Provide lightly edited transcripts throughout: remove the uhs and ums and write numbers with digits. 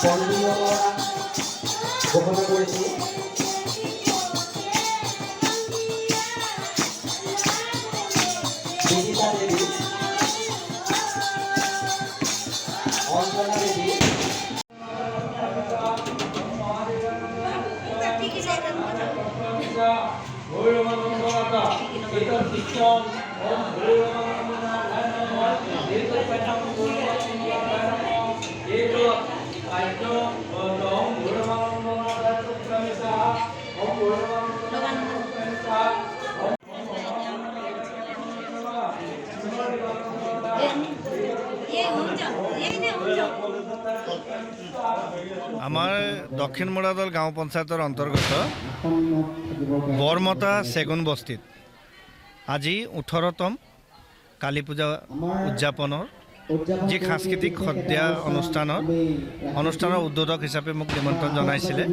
ঘোষণা কৰিছোঁ। বিদিতা দেৱী, অঞ্জনা দেৱী, আমাৰ দক্ষিণ মৰাদল গাঁও পঞ্চায়তৰ অন্তৰ্গত বৰমতা চেগুন বস্তিত আজি 18তম কালী পূজা উদযাপনৰ যি সাংস্কৃতিক সন্ধিয়া অনুষ্ঠানৰ উদ্বোধক হিচাপে মোক নিমন্ত্ৰণ জনাইছিলে।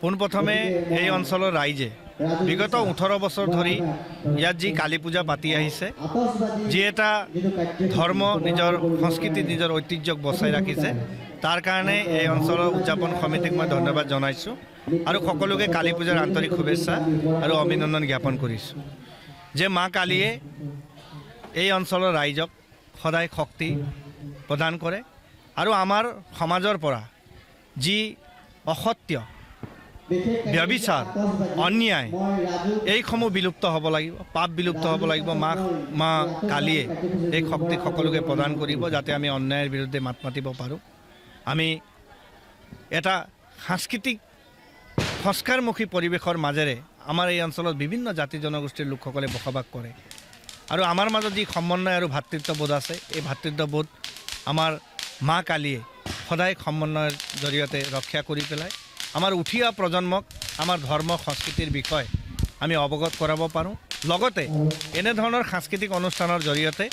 পোনপ্ৰথমে এই অঞ্চলৰ ৰাইজে বিগত 18 বছৰ ধৰি ইয়াত যি কালী পূজা পাতি আহিছে, যি এটা ধৰ্ম নিজৰ সংস্কৃতি নিজৰ ঐতিহ্যক বচাই ৰাখিছে, তাৰ কাৰণে এই অঞ্চলৰ উদযাপন সমিতিক মই ধন্যবাদ জনাইছোঁ আৰু সকলোকে কালী পূজাৰ আন্তৰিক শুভেচ্ছা আৰু অভিনন্দন জ্ঞাপন কৰিছোঁ যে মা কালীয়ে এই অঞ্চলৰ ৰাইজক সদায় শক্তি প্ৰদান কৰে আৰু আমাৰ সমাজৰ পৰা যি অসত্য, ব্যভিচাৰ, অন্যায় এইসমূহ বিলুপ্ত হ'ব লাগিব, পাপ বিলুপ্ত হ'ব লাগিব। মা কালীয়ে এই শক্তি সকলোকে প্ৰদান কৰিব যাতে আমি অন্যায়ৰ বিৰুদ্ধে মাত মাতিব পাৰোঁ। আমি এটা সাংস্কৃতিক সংস্কাৰমুখী পৰিৱেশৰ মাজেৰে আমাৰ এই অঞ্চলত বিভিন্ন জাতি জনগোষ্ঠীৰ লোকসকলে বসবাস কৰে আৰু আমাৰ মাজত যি সমন্বয় আৰু ভাতৃত্ববোধ আছে, এই ভাতৃত্ববোধ আমাৰ মা কালীয়ে সদায় সমন্বয়ৰ জৰিয়তে ৰক্ষা কৰি পেলাই আমাৰ উঠি অহা প্ৰজন্মক আমাৰ ধৰ্ম সংস্কৃতিৰ বিষয়ে আমি অৱগত কৰাব পাৰোঁ। লগতে এনেধৰণৰ সাংস্কৃতিক অনুষ্ঠানৰ জৰিয়তে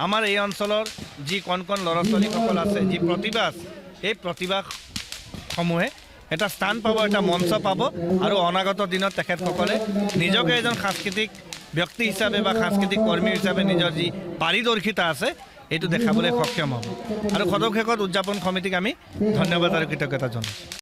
আমাৰ এই অঞ্চলৰ যি কণ ল'ৰা ছোৱালীসকল আছে, যি প্ৰতিভা আছে, এই প্ৰতিভাসমূহে এটা স্থান পাব, এটা মঞ্চ পাব আৰু অনাগত দিনত তেখেতসকলে নিজকে এজন সাংস্কৃতিক ব্যক্তি হিচাপে বা সাংস্কৃতিক কৰ্মী হিচাপে নিজৰ যি পাৰিদৰ্শিতা আছে এইটো দেখাবলৈ সক্ষম হ'ব। আৰু সদৌ শেষত উদযাপন সমিতিক আমি ধন্যবাদ আৰু কৃতজ্ঞতা জনাইছোঁ।